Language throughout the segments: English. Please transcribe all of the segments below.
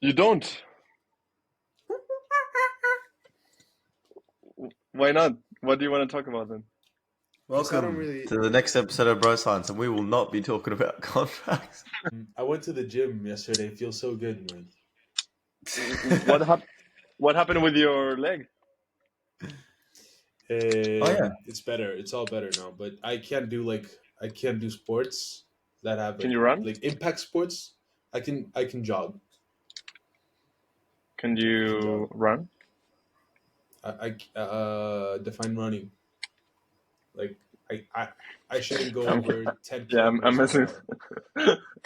You don't? Why not? What do you want to talk about then? Because I don't Welcome really. to the next episode of Bro Science, and we will not be talking about contracts. I went to the gym yesterday. It feels so good, man. What hap- What happened with your leg? Oh yeah, It's better. It's all better now. But I can't do sports that have Can you run? like impact sports. I can jog. Can I can you jog. run? I define running. Like I I, I shouldn't go I'm, over 10 yeah, I'm kilometers per messing. hour.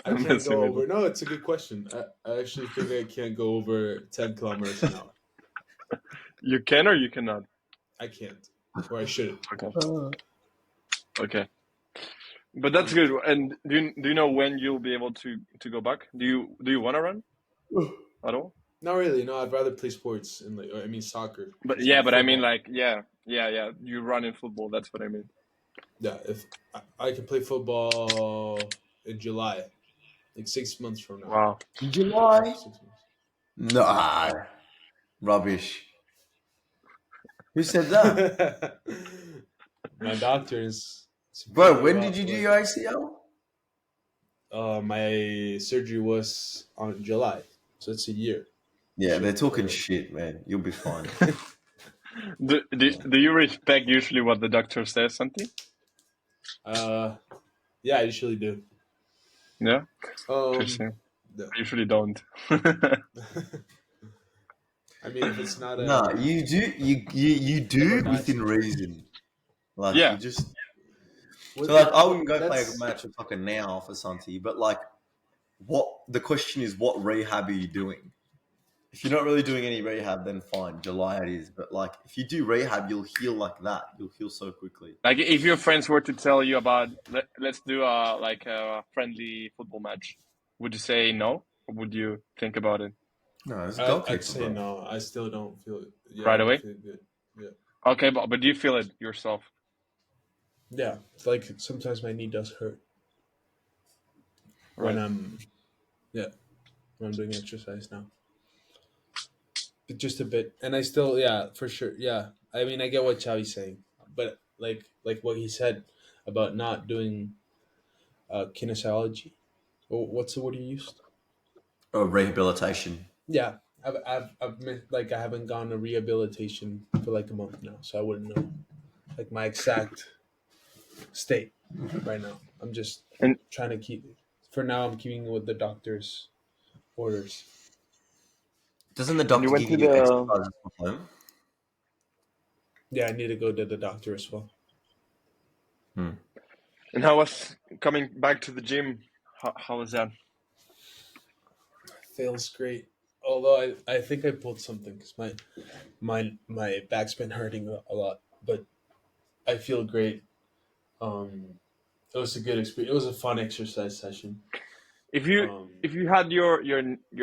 I I'm can't messing go with you. over. No, it's a good question. I actually think I can't go over 10 kilometers an hour. You can or you cannot. I can't, or I shouldn't. Okay. uh, Okay. But that's good. And do you know when you'll be able to go back? Do you want to run at all? Not really. No, I'd rather play sports and like, I mean soccer, But just yeah, like but I mean football. like yeah. You run in football. That's what I mean. Yeah, if I can play football in July, like 6 months from now, Wow. July? 5 6 months. Nah, rubbish. Who said that, My doctors bro? speaking When did about you do like your ACL? my surgery was on July, so it's a year. Yeah, they're Shit. talking shit, man. You'll be fine. Do you respect usually what the doctor says, something? uh, yeah, I usually do. Yeah. Um, Interesting. the, I usually don't. I mean, if it's not Nah, a you do. You live or do die within situation, reason. Like you Yeah. just. So what like, the I what wouldn't go play a that's match with fucking now for Santi, but like, what the question is, what rehab are you doing? If you're not really doing any rehab, then fine, July it is. But like, if you do rehab, you'll heal like that. You'll heal so quickly. Like if your friends were to tell you about let's do a friendly football match, would you say no? Or would you think about it No, it's a I'd goalkeeper, say bro. no. I still don't feel it. Yeah, I right don't away? feel good. Yeah, Okay, but do you feel it yourself? yeah. It's like sometimes my knee does hurt when Right. yeah when I'm doing exercise now. But just a bit, and I still yeah for sure yeah. I mean, I get what Chavi's saying, but like what he said about not doing kinesiology. What's the word you used? Oh, rehabilitation. Yeah, like I haven't gone to rehabilitation for like a month now, so I wouldn't know like my exact state right now. I'm just And trying to keep. For now, I'm keeping with the doctor's orders. Doesn't the and you doctor went give to you the exercises from home? Yeah, I need to go to the doctor as well. Hmm. and how was coming back to the gym? How was that? Feels great. Although I think I pulled something because my back's been hurting a lot, but I feel great. It was a good experience. It was a fun exercise session. If you Um, if you had your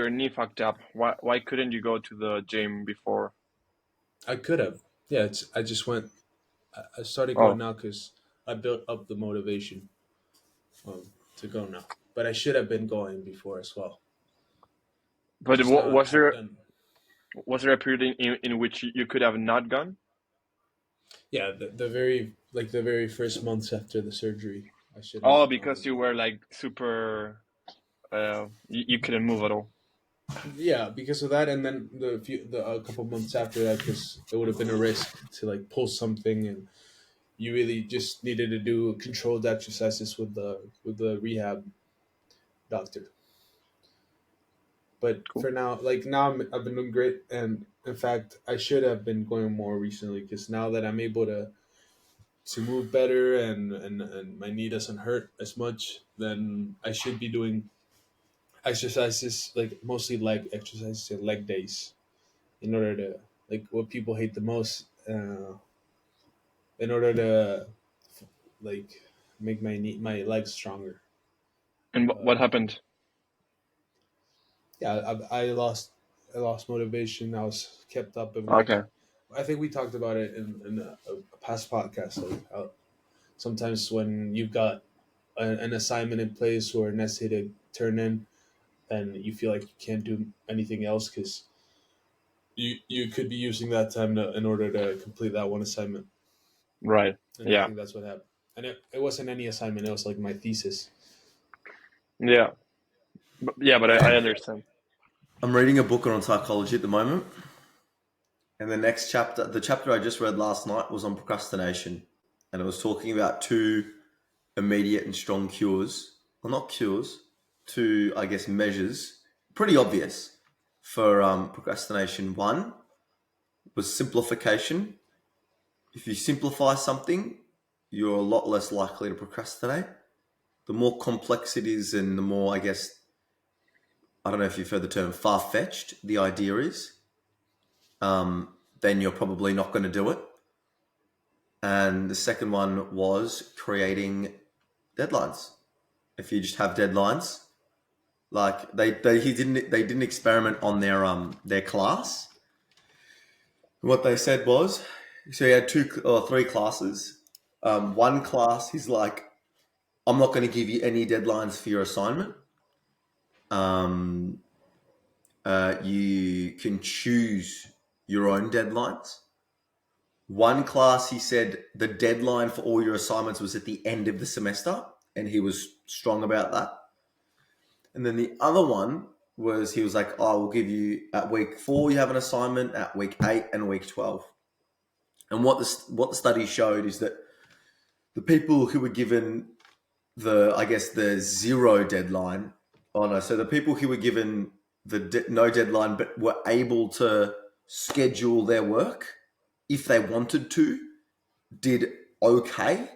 knee fucked up, why couldn't you go to the gym before? I could have. Yeah, I just went. I started going Oh, now because I built up the motivation to go now. But I should have been going before as well. but Just not was have there done. a period in which you could have not gone? Yeah, the very first months after the surgery, I should have Oh, not gone because as you well. were like super, you couldn't move at all. Yeah, because of that, and then the a couple months after that, because it would have been a risk to like pull something, and you really just needed to do controlled exercises with the rehab doctor. But Cool. for now, like now, I've been doing great, and in fact, I should have been going more recently because now that I'm able to move better and my knee doesn't hurt as much, then I should be doing exercises like mostly leg exercises and leg days in order to like what people hate the most in order to like make my legs stronger. And what Uh, happened? yeah, I lost motivation. I was kept up and like Okay. I think we talked about it in a past podcast. Like how sometimes when you've got an assignment in place or an essay to turn in, and you feel like you can't do anything else because you could be using that time in order to complete that one assignment. Right. And I Yeah. think that's what happened. And it wasn't any assignment; it was like my thesis. Yeah. But I understand. I'm reading a book on psychology at the moment, and the chapter I just read last night was on procrastination, and it was talking about two immediate and strong cures, well, not cures, two, I guess, measures, pretty obvious for procrastination. One was simplification. If you simplify something, you're a lot less likely to procrastinate. The more complex it is, and the more, I guess, I don't know if you've heard the term far-fetched the idea is, then you're probably not going to do it. And the second one was creating deadlines. If you just have deadlines, like they didn't experiment on their class. What they said was, so you had 2 or 3 classes. One class, he's like, I'm not going to give you any deadlines for your assignment. You can choose your own deadlines. One class, he said the deadline for all your assignments was at the end of the semester, and he was strong about that. And then the other one was, he was like, I will give you at week 4, you have an assignment, at week 8 and week 12. And what the study showed is that the people who were given the 0 deadline, so the people who were given no deadline but were able to schedule their work if they wanted to, did okay.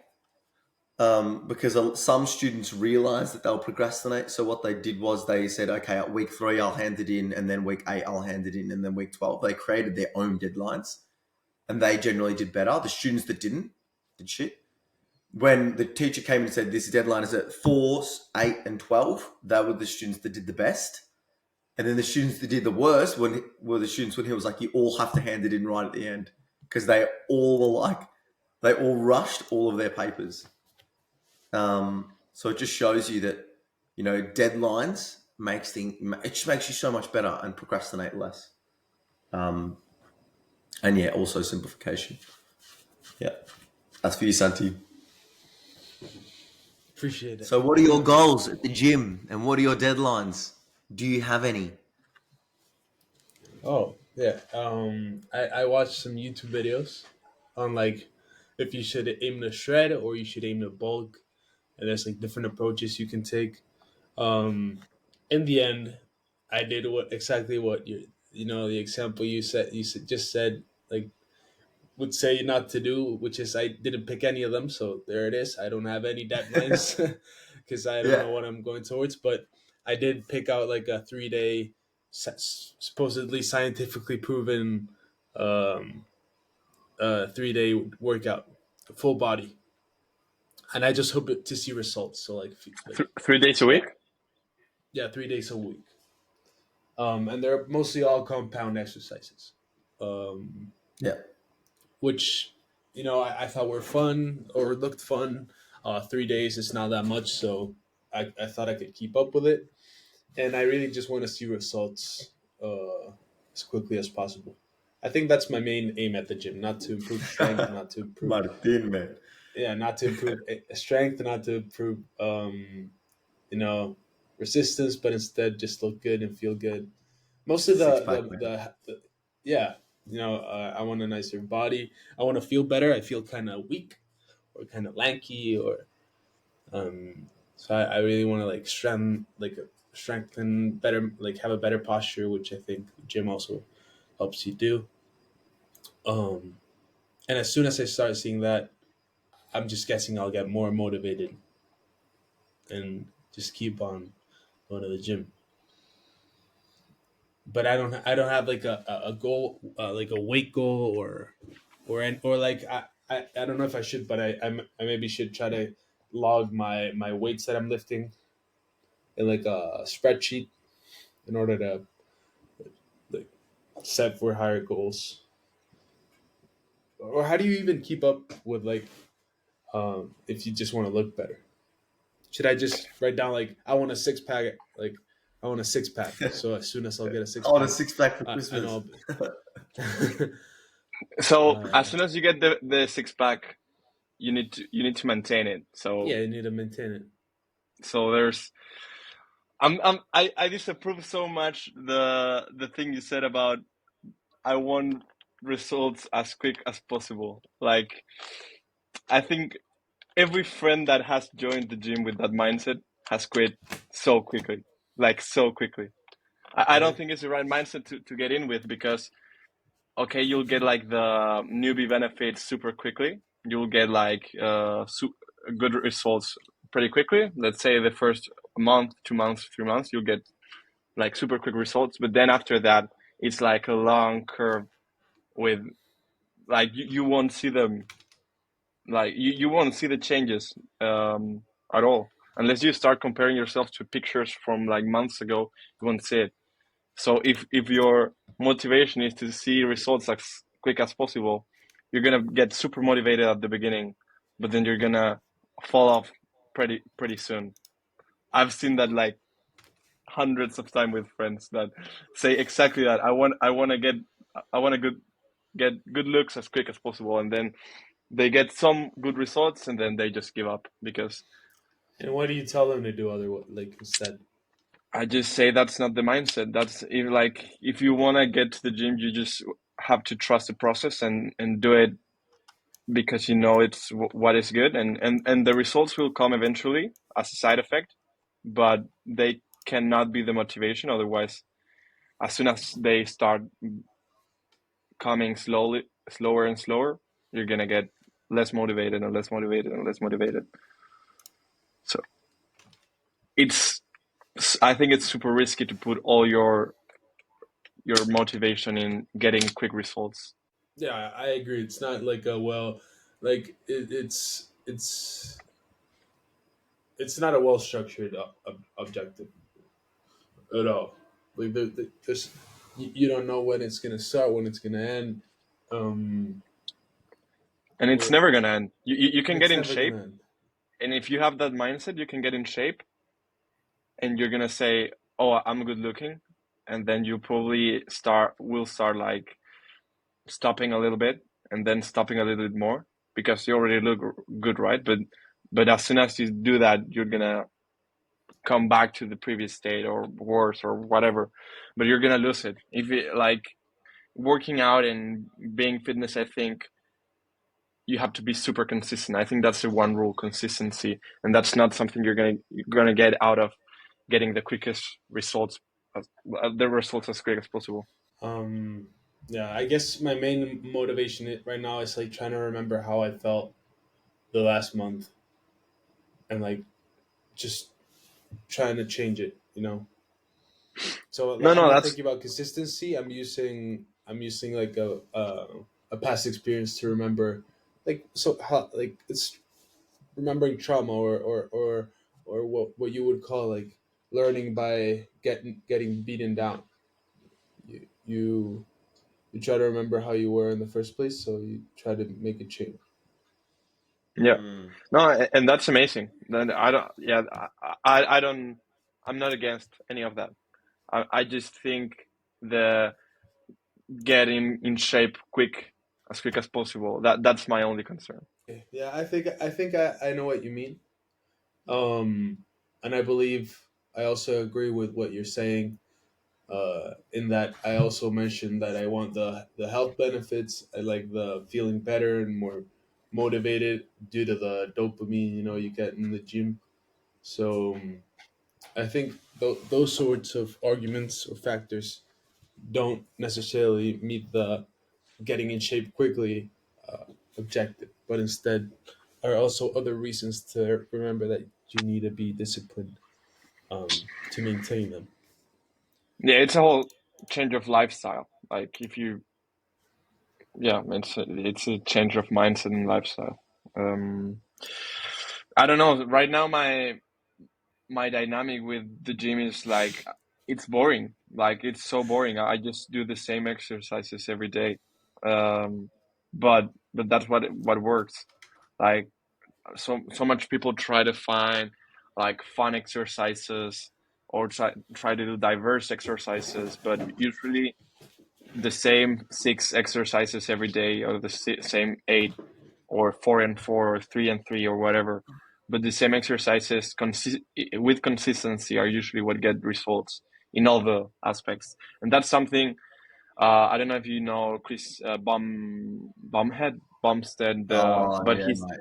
Because some students realized that they'll procrastinate. So what they did was they said, okay, at week 3, I'll hand it in, and then week 8, I'll hand it in, and then week 12. They created their own deadlines, and they generally did better. The students that didn't did shit. When the teacher came and said, this deadline is at 4, 8, and 12, they were the students that did the best. And then the students that did the worst were the students when he was like, you all have to hand it in right at the end. Because they all rushed all of their papers. So it just shows you that, deadlines it just makes you so much better and procrastinate less. And yeah, also simplification. Yeah. That's for you, Santi. Appreciate it. So what are your goals at the gym, and what are your deadlines? Do you have any? Oh yeah. I watched some YouTube videos on like if you should aim to shred or you should aim to bulk, and there's like different approaches you can take. In the end, I did exactly what the example just said, like, would say not to do, which is I didn't pick any of them, so there it is. I don't have any deadlines because I don't know what I'm going towards, but I did pick out like a 3-day, supposedly scientifically proven 3-day workout, full body, and I just hope to see results. So like 3 days a week. Yeah, 3 days a week. And they're mostly all compound exercises. Yeah. Which, I thought were fun or looked fun. 3 days is not that much, so I thought I could keep up with it. And I really just want to see results as quickly as possible. I think that's my main aim at the gym, not to improve strength, not to improve... Martin, man. Yeah, not to improve strength, not to improve, resistance, but instead just look good and feel good. Most of yeah, I want a nicer body. I want to feel better. I feel kind of weak or kind of lanky, or so I really want to like strengthen better, like have a better posture, which I think the gym also helps you do. And as soon as I start seeing that, I'm just guessing I'll get more motivated and just keep on going to the gym. But I don't have like a goal, like a weight goal or like I don't know if I should, but I maybe should try to log my weights that I'm lifting in like a spreadsheet in order to like set for higher goals. Or how do you even keep up with like if you just want to look better? Should I just write down like I want a 6-pack, like I want a six pack. So as soon as I'll get a six I want a pack, 6-pack for I Christmas. know. So Yeah. as soon as you get the six pack, you need to maintain it. So Yeah, you need to maintain it. so there's I disapprove so much the thing you said about I want results as quick as possible. Like I think every friend that has joined the gym with that mindset has quit so quickly. Like so quickly. I don't think it's the right mindset to get in with because okay, you'll get like the newbie benefits super quickly. You'll get like good results pretty quickly. Let's say the first month, 2 months, 3 months, you'll get like super quick results. But then after that, it's like a long curve with like you won't see them, like you won't see the changes at all unless you start comparing yourself to pictures from like months ago. You won't see it. So if your motivation is to see results as quick as possible, you're gonna get super motivated at the beginning, but then you're gonna fall off pretty soon. I've seen that like hundreds of times with friends that say exactly that. I want to get good looks as quick as possible, and then they get some good results, and then they just give up because And what do you tell them to do instead? I just say that's not the mindset. That's if you want to get to the gym, you just have to trust the process and do it because you know it's what is good, and the results will come eventually as a side effect, but they cannot be the motivation. Otherwise, as soon as they start coming slower and slower, you're gonna get less motivated and less motivated and less motivated. So it's I think it's super risky to put all your motivation in getting quick results. Yeah, I agree. It's not like it's not a well structured objective at all. Like there's you don't know when it's gonna start, when it's gonna end. Um, And it's or never gonna end. You can get it's in never shape, gonna end. and if you have that mindset, you can get in shape, and you're gonna say, "Oh, I'm good looking," and then you probably will start like stopping a little bit, and then stopping a little bit more because you already look good, right? But as soon as you do that, you're gonna come back to the previous state or worse or whatever, but you're gonna lose it if it like working out and being fitness. I think you have to be super consistent. I think that's the one rule: consistency, and that's not something you're gonna get out of getting the quickest results, the results as quick as possible. Um, yeah, I guess my main motivation right now is like trying to remember how I felt the last month and like just trying to change it. So No, I'm no, not that's thinking about consistency. I'm using like a past experience to remember, like so how like it's remembering trauma or what you would call like learning by getting beaten down. You you try to remember how you were in the first place, so you try to make a change. yeah. Mm. No, and that's amazing. Then I don't. Yeah, I don't. I'm not against any of that. I just think the getting in shape as quick as possible. That's my only concern. Okay. Yeah, I think I know what you mean. And I believe I also agree with what you're saying. In that I also mentioned that I want the health benefits. I like the feeling better and more motivated due to the dopamine you get in the gym. So I think those sorts of arguments or factors don't necessarily meet the getting in shape quickly objective, but instead are also other reasons to remember that you need to be disciplined to maintain them. Yeah, it's a whole change of lifestyle. Like if you, yeah, it's a change of mindset and lifestyle. Um, I don't know. Right now, my dynamic with the gym is like it's boring. Like it's so boring. I just do the same exercises every day. Um, but that's what works. Like so much people try to find like fun exercises or try to do diverse exercises, but usually the same 6 exercises every day, or the same 8, or 4 and 4, or 3 and 3, or whatever. But the same exercises with consistency are usually what get results in all the aspects, and that's something. I don't know if you know Chris Bumstead, Oh but yeah, mate.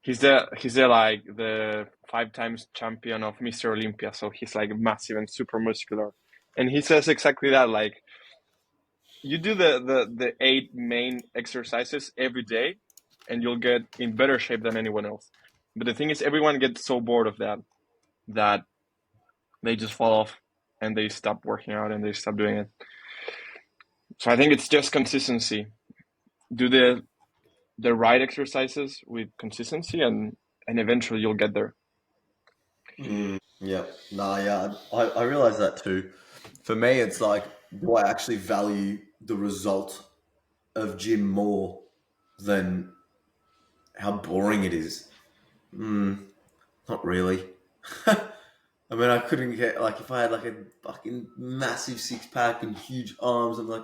he's the like the 5 times champion of Mr. Olympia, so he's like massive and super muscular, and he says exactly that. Like, you do the 8 main exercises every day, and you'll get in better shape than anyone else. But the thing is, everyone gets so bored of that they just fall off and they stop working out and they stop doing it. So I think it's just consistency. Do the right exercises with consistency, and eventually you'll get there. Yeah. Nah, yeah. I realize that too. For me, it's like, do I actually value the result of gym more than how boring it is? Not really. I mean, I couldn't get, like, if I had like a fucking massive 6 pack and huge arms, I'm like,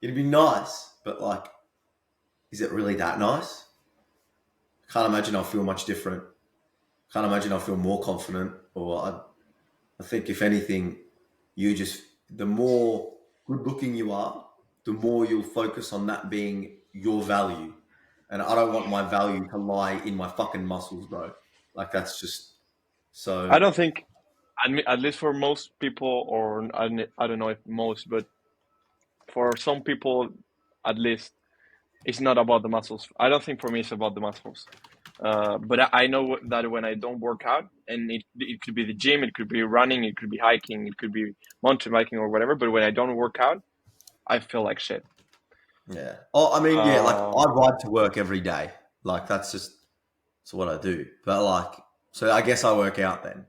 it'd be nice, but like, is it really that nice? I can't imagine I'll feel much different. Can't imagine I'll feel more confident, or I think if anything, the more good looking you are, the more you'll focus on that being your value. And I don't want my value to lie in my fucking muscles, bro. Like, that's just I so. don't think, at least for most people, or I don't know if most, but for some people, at least, it's not about the muscles. I don't think for me it's about the muscles. But I know that when I don't work out, and it could be the gym, it could be running, it could be hiking, it could be mountain biking or whatever. But when I don't work out, I feel like shit. Yeah. Oh, I mean, yeah, like I Um, ride to work every day. Like that's what I do. But like, so I guess I work out then.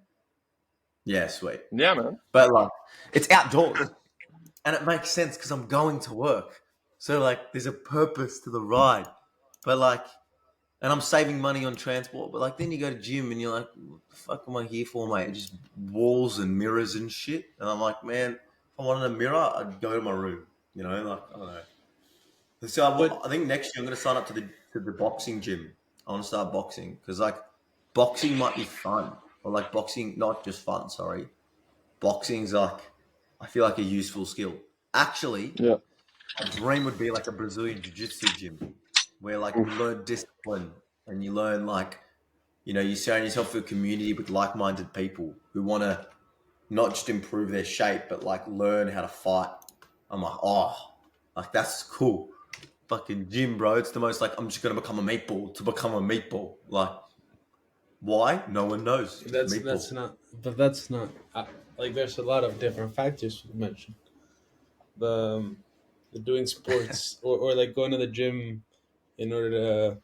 Yeah, sweet. yeah, man. But like, it's outdoors. And it makes sense because I'm going to work. So like, there's a purpose to the ride. But like, and I'm saving money on transport. But like, then you go to gym and you're like, what the fuck am I here for, mate? Just walls and mirrors and shit. And I'm like, man, if I wanted a mirror, I'd go to my room. You know, like, I don't know. So But I think next year I'm going to sign up to the boxing gym. I want to start boxing because like boxing might be fun, or like boxing not just fun. Sorry, boxing's like, I feel like a useful skill. Actually, Yeah. a dream would be like a Brazilian jiu-jitsu gym where like you Oof. learn discipline and you learn like, you surround yourself with a community with like-minded people who want to not just improve their shape but like learn how to fight. I'm like, oh, like that's cool. Fucking gym, bro. It's the most like, I'm just gonna become a meatball to become a meatball. Like, why? No one knows. Just that's meatball. not. But that's not. Like, there's a lot of different factors you mentioned. The the doing sports, or like going to the gym in order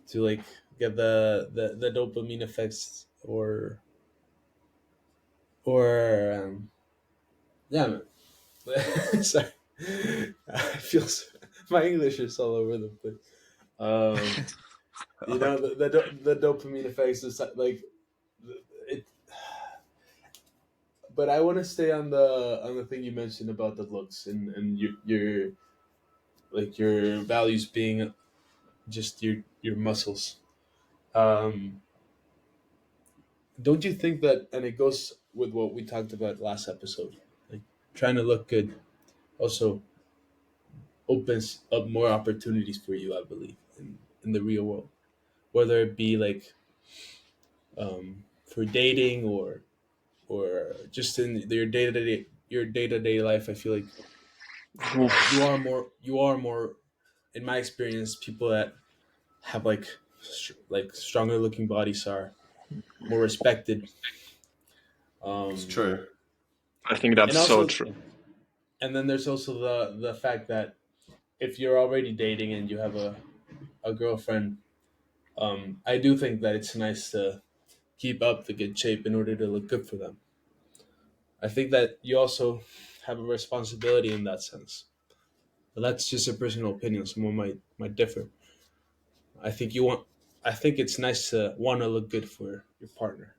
to like get the dopamine effects, or yeah, man. Sorry, I feel my English is all over the place. Um, the dopamine effects is like it. But I want to stay on the thing you mentioned about the looks, and your like your values being just your muscles. Um, don't you think that, and it goes with what we talked about last episode, like trying to look good also opens up more opportunities for you, I believe, in the real world, whether it be like for dating, or just in your day-to-day life. I feel like Oof. you are more, in my experience, people that have like stronger looking bodies are more respected. It's um true. I think and that's so also, true. and then there's also the fact that if you're already dating and you have a girlfriend, I do think that it's nice to keep up the good shape in order to look good for them. I think that you also have a responsibility in that sense. But that's just a personal opinion. Someone might differ. I think you want. I think it's nice to want to look good for your partner.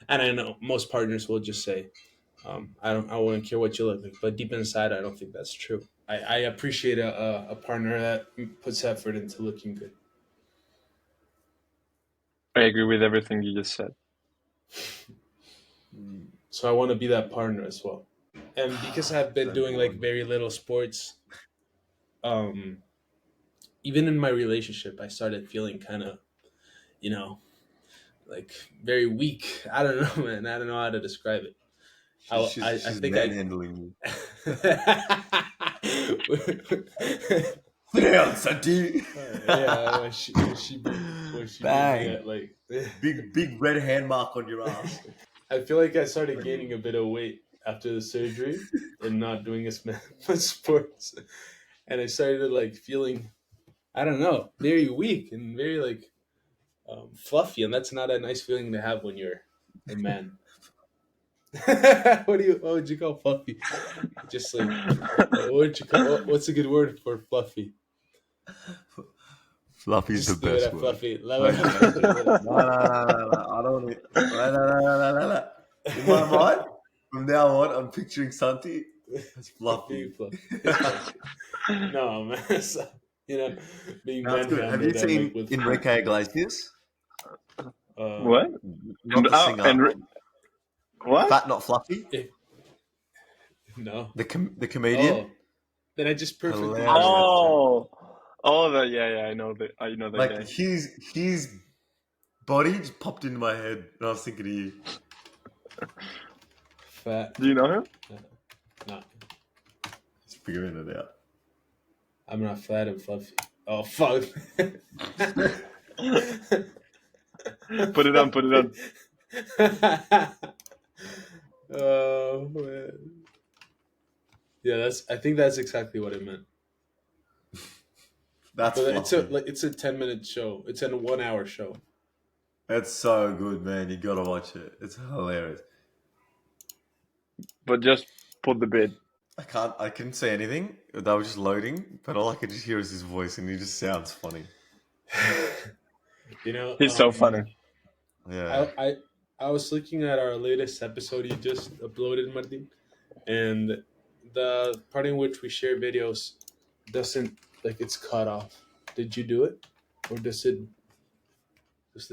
And I know most partners will just say, I wouldn't care what you look like, but deep inside, I don't think that's true. I appreciate a partner that puts effort into looking good. I agree with everything you just said. So I want to be that partner as well. And because I've been So doing like boring. very little sports, um, even in my relationship, I started feeling kind of, you know, like very weak. I don't know, man. I don't know how to describe it. I She's think I. manhandling you. Damn, Santi. Yeah, when she beat me Bang. at like. Big red hand mark on your ass. I feel like I started gaining a bit of weight after the surgery and not doing as much sports, and I started like feeling, I don't know, very weak and very like fluffy, and that's not a nice feeling to have when you're a man. What would you call fluffy? Just like what would you call? What's a good word for fluffy? Fluffy's the Just leave it best at word. fluffy. No, no. I don't want it. No. In my mind, from now on, I'm picturing Santi as Being fluffy. fluffy. It's fluffy. No, man. So, being That's good. Have you manhandled and like seen with Enrique Iglesias? uh, What? Not the singer. What? Fat Not Fluffy? if, no. The comedian? Oh, then I just perfectly missed Hilarious. it. Oh, yeah. I know that Like guy. his body just popped into my head, and I was thinking of you. Fat. Do you know him? No, Just figuring it out. I'm not fat and fluffy. Oh fuck. Put it on. Oh man. Yeah, I think that's exactly what it meant. That's But fluffy. it's a 10-minute show. It's a 1 hour show. It's so good, man. You gotta watch it. It's hilarious. But just put the bit. I couldn't say anything. They were just loading, but all I could just hear is his voice, and he just sounds funny. He's so funny. Yeah. I was looking at our latest episode you just uploaded, Martin, and the part in which we share videos doesn't, like, it's cut off. Did you do it, or does this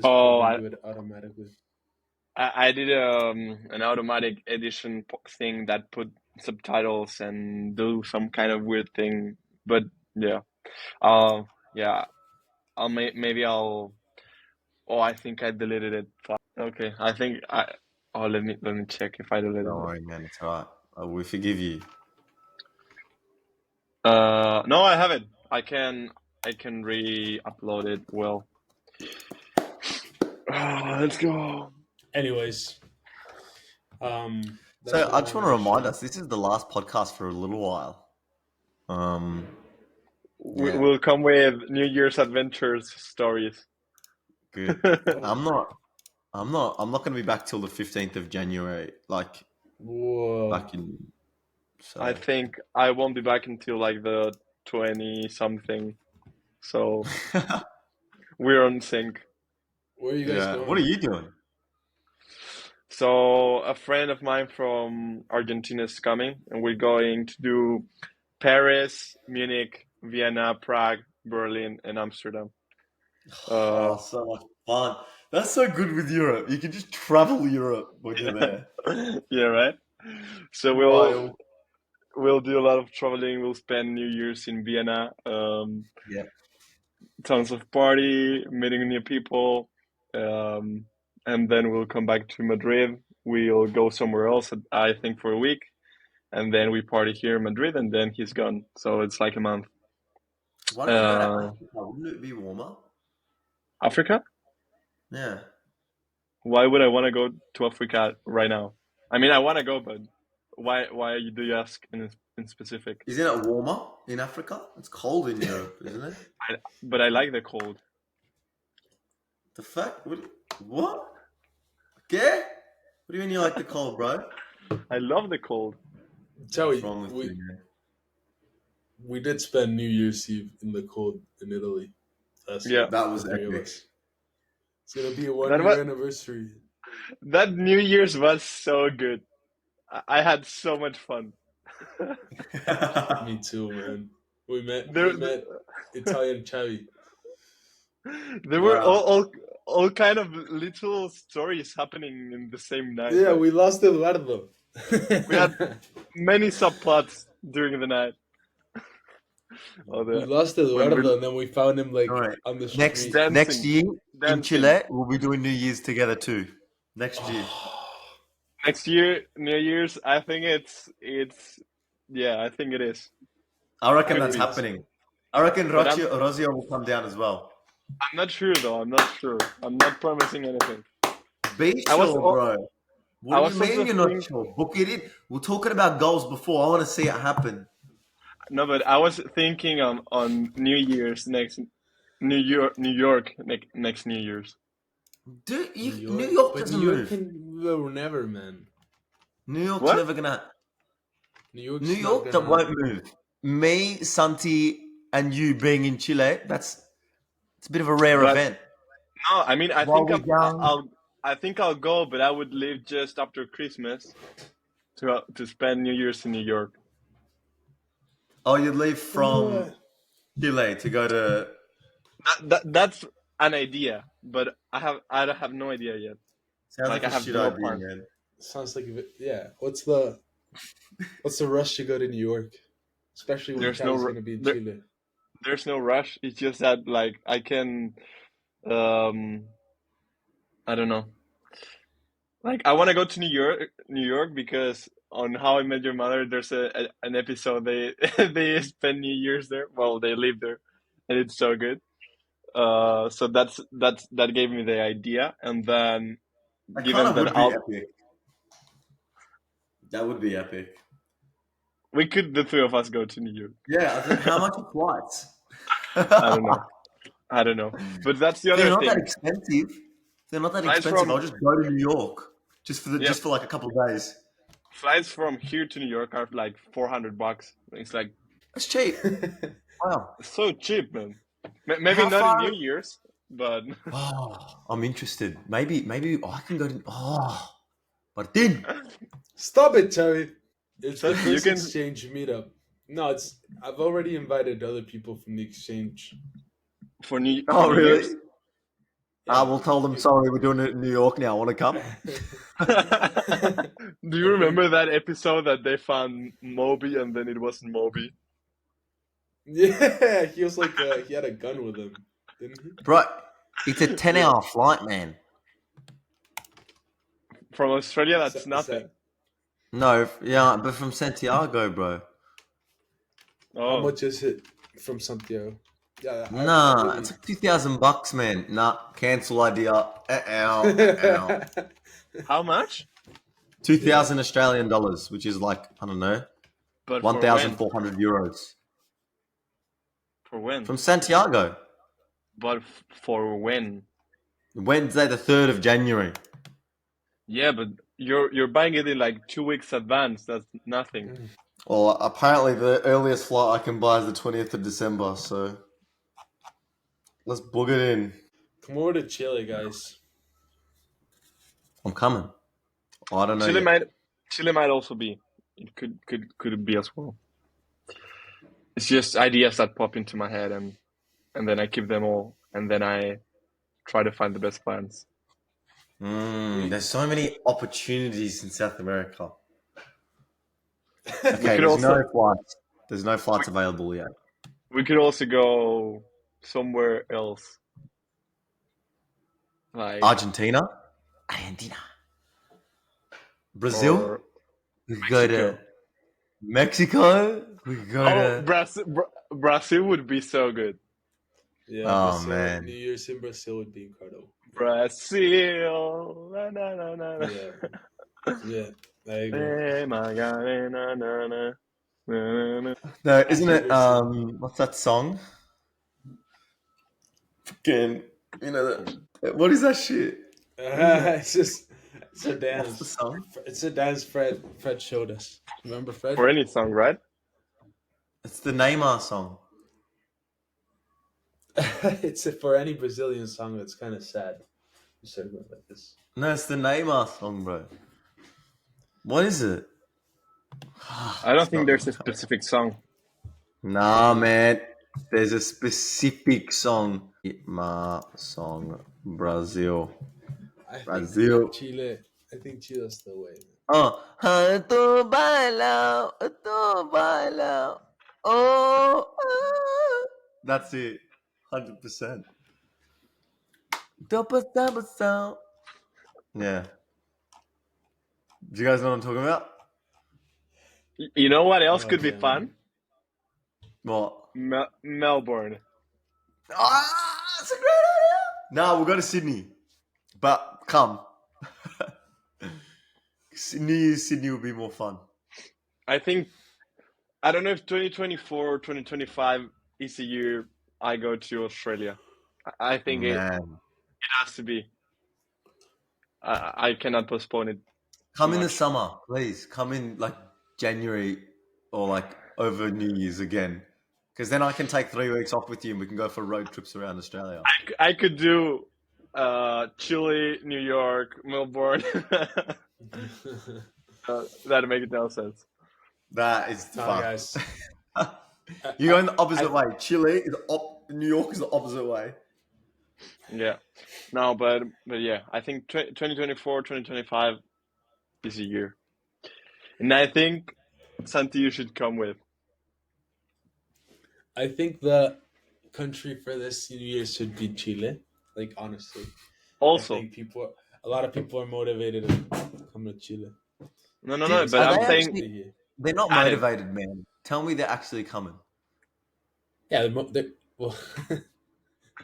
Oh, program do it automatically? I did an automatic edition thing that put subtitles and do some kind of weird thing. But yeah, yeah, maybe I'll. Oh, I think I deleted it. Okay, I think I. Oh, let me check if I deleted Don't it. worry, man. It's alright. We forgive you. No, I haven't. I can re-upload it. Well, let's go. Anyways, that's So what I just want to remind share. us, this is the last podcast for a little while. Yeah. We'll come with New Year's adventures stories. Good. I'm not going to be back till the 15th of January, like Whoa. back in. So I think I won't be back until like the 20 something. So we're on sync. Where are you guys yeah. going? What are you doing? So a friend of mine from Argentina is coming, and we're going to do Paris, Munich, Vienna, Prague, Berlin, and Amsterdam. Oh, so much fun. That's so good with Europe. You can just travel Europe when you're there. Yeah, right. So Wild. we'll do a lot of traveling. We'll spend New Year's in Vienna. Yeah. Tons of party, meeting new people, and then we'll come back to Madrid. We'll go somewhere else, I think, for a week, and then we party here in Madrid, and then he's gone. So it's like a month. Why don't we go to Africa? Wouldn't it be warmer? Africa? Yeah. Why would I want to go to Africa right now? I mean, I want to go, but why? Why do you ask in specific? Isn't it warmer in Africa? It's cold in Europe, isn't it? But I like the cold. The fuck? What? Okay? What do you mean you like the cold, bro? I love the cold. Joey, What's wrong with you, man? we did spend New Year's Eve in the cold in Italy. Yeah. That was the three of epic. us. It's gonna be a 1 year anniversary. That New Year's was so good. I had so much fun. Me too, man. We met There, Italian Chavi. there were Wow. all kind of little stories happening in the same night. Yeah, Like, we lost Eduardo. we had many subplots during the night. Oh, We the lost when Eduardo, we're and then we found him like All right. on the Next street. next dancing, year in dancing. Chile, we'll be doing New Year's together too. Next year. Next year, New Year's, I think yeah, I think it is. I reckon Could that's be. happening. I reckon But Rozio will come down as well. I'm not sure though. I'm not sure. I'm not promising anything. Be I was sure, al- bro. I What do was you mean also you're not thinking. sure? Book it in. We're talking about goals before. I want to see it happen. No, but I was thinking on New Year's New York next New Year's. Dude, New New York, York but doesn't New York move. can will never, man. New York's What? never gonna. New York's New not York that gonna. won't move. Me, Santi, and you being in Chile. It's a bit of a rare But event. no, I mean, While we're young. I think I'll go, but I would leave just after Christmas to spend New Year's in New York. Oh, you'd leave from Uh, Chile to go to. That's an idea, but I don't have no idea yet. Sounds Like like I a have shit no idea, plan. man. sounds like yeah. What's the rush to go to New York, especially when There's no Chavi's ru- gonna be in there, Chile? there's no rush. It's just that like I can um I don't know. Like I want to go to New York because on How I Met Your Mother, there's an episode they they spend New Year's there. Well, they live there, and it's so good. So that gave me the idea, and then That kind given of that would be epic. That would be epic. we could the three of us go to New York. Yeah, how much are flights? I don't know, but that's the They're other not that thing. expensive. They're not that Flights expensive. I'll from just go to New York yeah, just for like a couple of days. flights from here to New York are like $400. It's like That's cheap. Wow. so cheap, man. Maybe How not in far? New Year's, but Oh, I'm interested. Maybe I can go to. Oh, Martin. Stop it, Chavi. It's so the you first can. exchange meetup. No, it's. I've already invited other people from the exchange. For New Oh, New Year's. really? I will tell them. Sorry, we're doing it in New York now. Want to come? Do you remember that episode that they found Moby and then it wasn't Moby? Yeah, he was like he had a gun with him, didn't he? Bro, it's a 10-hour flight, man. From Australia, Is that's that- nothing. No, yeah, but from Santiago, bro. How Oh, much is it from Santiago? Yeah, Nah, it's like $2,000, man. Nah, cancel idea. Uh-oh. how much? 2,000 Australian dollars, which is like, I don't know, But for when? 1,400 euros. For when? From Santiago. But for when? Wednesday, the 3rd of January. Yeah, but you're buying it in like 2 weeks advance. That's nothing. Well, apparently the earliest flight I can buy is the 20th of December, so let's book it in. Come over to Chile, guys. I'm coming. Oh, I don't know Chile yet. might also be. It could be as well. It's just ideas that pop into my head and then I keep them all and then I try to find the best plans. There's so many opportunities in South America. Okay, could there's also- no flights. There's no flights available yet. We could also go somewhere else. Like Argentina, Brazil. or We could go to Mexico. We could go oh, to. Brazil would be so good. Yeah. Oh, Brazil, man. New Year's in Brazil would be incredible. Brazil. Na, na, na, na, na. Yeah. Yeah. I agree. Eh, Macarena, na, na, na, na. No, isn't it? What's that song? Fucking, you know that. What is that shit? It's a What's dance. the song? It's a dance Fred showed us. Remember Fred? For any song, right? It's the Neymar song. It's for any Brazilian song that's kind of sad. start going like this. No, it's the Neymar song, bro. What is it? I don't It's think not there's a coming. specific song. Nah, man. There's a specific song. My song, Brazil. I think Brazil. Chile. I think Chile's the way. Tu baila, tu baila. Oh, ah. That's it. 100%. Yeah. Do you guys know what I'm talking about? You know what else Oh, could be damn. fun? What? Melbourne. That's a great idea. No, we'll go to Sydney. But come. New Year's Sydney will be more fun. I think, I don't know if 2024 or 2025 is the year I go to Australia. I think it Man. has to be. I cannot postpone it. Come in the much. summer, please. Come in like January or like over New Year's again. Because then I can take 3 weeks off with you and we can go for road trips around Australia. I could do Chile, New York, Melbourne. That'd make no sense. That is No, fun. guys. You're going the opposite way. Chile is New York is the opposite way. Yeah. No, but yeah, I think 2024, 2025 is a year. And I think Santi, you should come with. I think the country for this New Year should be Chile. Like honestly, I Also, think a lot of people are motivated to come to Chile. no, Dude, but are I'm they saying, actually- They're not Adam. motivated, man. Tell me they're actually coming. Yeah, well,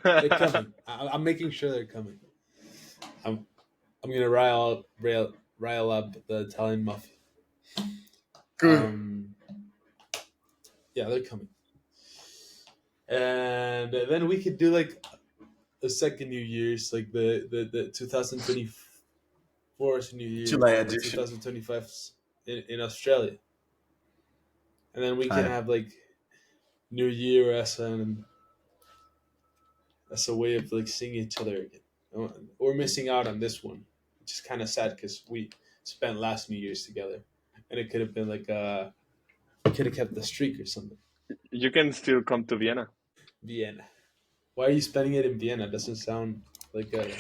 they're coming. I'm making sure they're coming. I'm gonna rile up the Italian mafia. Good. Yeah, they're coming. And then we could do like a second New Year's, like the 2024 New Year, Chile and edition. 2025 in Australia. And then we can Aye. have like New Year as a way of like seeing each other again. We're missing out on this one, which is kind of sad because we spent last New Year's together, and it could have been like we could have kept the streak or something. You can still come to Vienna. Vienna. Why are you spending it in Vienna? Doesn't sound like a.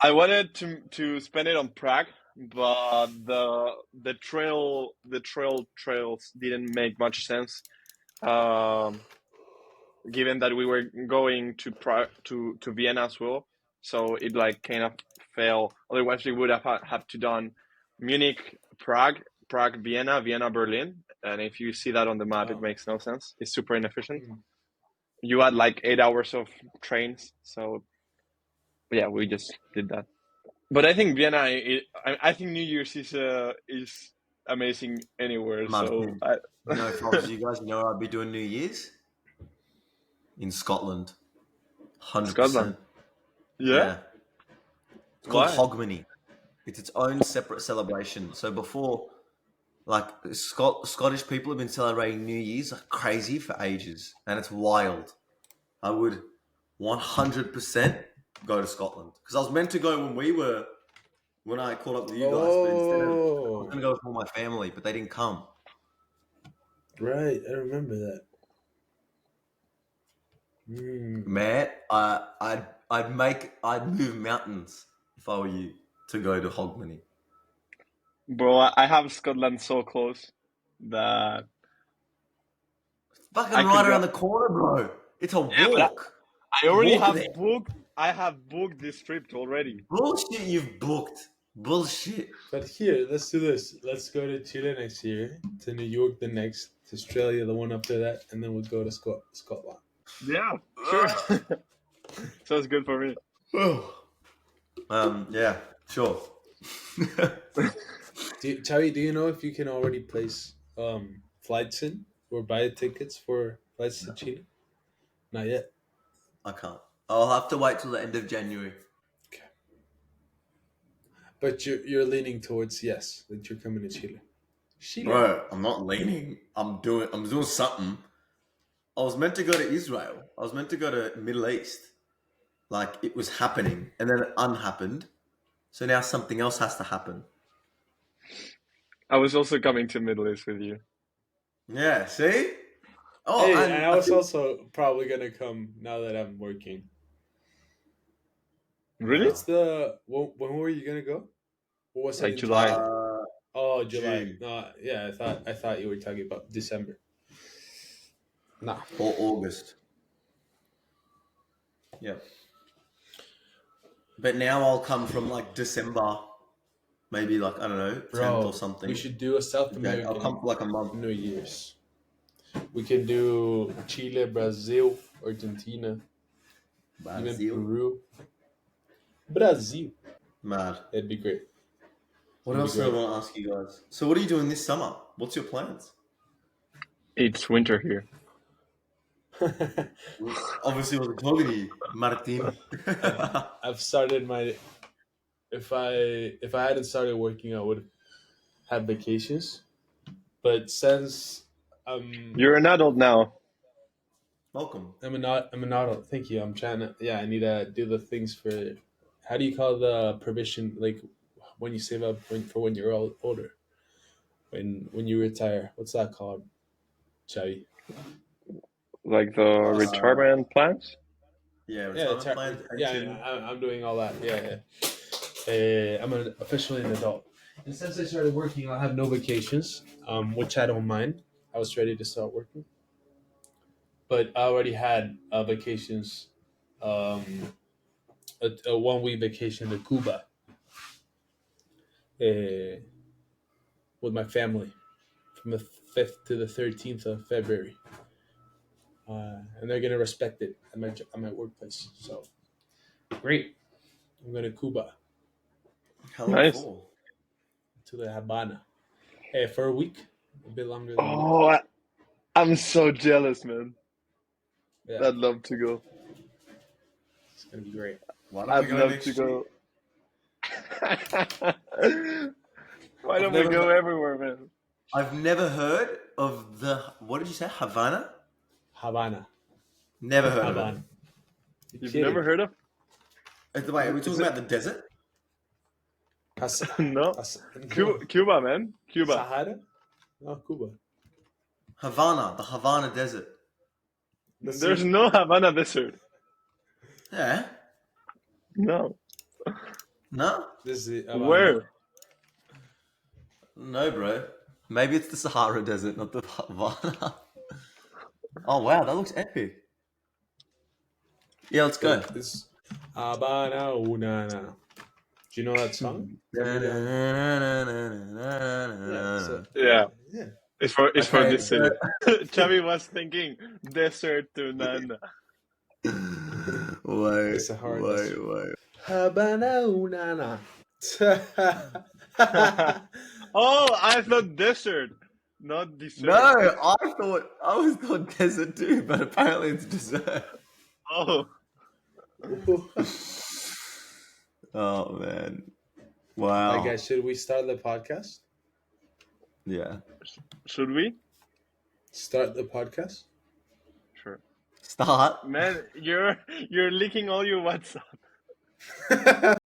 I wanted to spend it on Prague, but the trails didn't make much sense. Given that we were going to to Vienna as well, so it like kind of failed. Otherwise, we would have to done Munich, Prague, Vienna, Berlin. And if you see that on the map, it makes no sense. It's super inefficient. You had like 8 hours of trains, so yeah, we just did that. But I think Vienna, I think New Year's is amazing anywhere. So You know, if I was you guys, you know where I'd be doing New Year's? In Scotland. 100%. Scotland? Yeah. It's called Why? Hogmanay. It's its own separate celebration. So before, like, Scottish people have been celebrating New Year's like crazy for ages. And it's wild. I would 100% go to Scotland. Because I was meant to go when I caught up with you guys. But instead of, I was going to go with all my family, but they didn't come. Right, I remember that. Man, I'd move mountains if I were you to go to Hogmanay. Bro, I have Scotland so close that Fucking I could right go- around the corner, bro. It's a Yeah, but walk. I already Walk have there. booked. I have booked this trip already. Bullshit you've booked. Bullshit. But here, let's do this. Let's go to Chile next year, to New York the next, to Australia the one after that, and then we'll go to Scotland. Yeah, sure. Sounds good for me. Yeah, sure. Chavi, do you know if you can already place flights in or buy tickets for flights to Chile? Not yet. I can't. I'll have to wait till the end of January. But you're leaning towards yes, that you're coming to Chile. Bro, I'm not leaning. I'm doing something. I was meant to go to Israel. I was meant to go to Middle East. Like it was happening and then it unhappened. So now something else has to happen. I was also coming to Middle East with you. Yeah, see? Oh, Hey, and and I was also probably gonna come now that I'm working. Really? What's the when were you gonna go? What was Like it in July. July? Oh, July. June. No, yeah, I thought you were talking about December. No. Or August. Yeah. But now I'll come from like December, maybe like, I don't know, 10th or something. We should do a South Okay, American I'll come for like a month. New Year's. We can do Chile, Brazil, Argentina, even Brazil. Peru. Brazil. Mad. It'd be great. What It'd be else do I great. want to ask you guys? So what are you doing this summer? What's your plans? It's winter here. Obviously, I wasn't talking to you, Martin. I've started my. If I hadn't started working, I would have vacations. But since You're an adult now. Welcome. I'm an adult. Thank you. I'm trying to. Yeah, I need to do the things for. How do you call the provision? Like when you save up for when you're older. When you retire, what's that called, Chavi? Like the retirement plans? Yeah, Yeah, retirement plans, yeah. pension. I'm doing all that. Yeah. I'm officially an adult, and since I started working, I'll have no vacations, which I don't mind. I was ready to start working, but I already had vacations, a 1 week vacation to Cuba, with my family, from the 5th to the 13th of February, and they're gonna respect it at my workplace. So great. I'm going to Cuba, How long Nice. for? to the Havana. Hey, for a week, a bit longer than a week. Oh, I'm so jealous, man. Yeah, I'd love to go. it's gonna be great. Why don't we I'd go love next to year? go. Why don't we never go heard- everywhere, man? I've never heard of the, what did you say, Havana? Havana. Never heard of Havana. You've never heard of? it. Wait, are we talking about the desert? No. Cuba. Cuba, man. Cuba. Sahara? No, Cuba. Havana, the Havana Desert. There's no Havana Desert. Yeah? No. No? This is Havana. Where? No, bro. Maybe it's the Sahara Desert, not the Havana. Oh, wow, that looks epic. Yeah, let's go. It's Havana, Unana. Do you know that song? Yeah. Yeah. It's for Okay, this city. Chavi was thinking desert to Nana. Wait, The Sahara Desert. wait. Havana, Unana. Oh, I thought desert, not dessert. No, I always thought desert too, but apparently it's dessert. Oh, Oh man. Wow. Alright, guys, should we start the podcast? Yeah. should we? Start the podcast? Sure. Start. Man, you're leaking all your WhatsApp.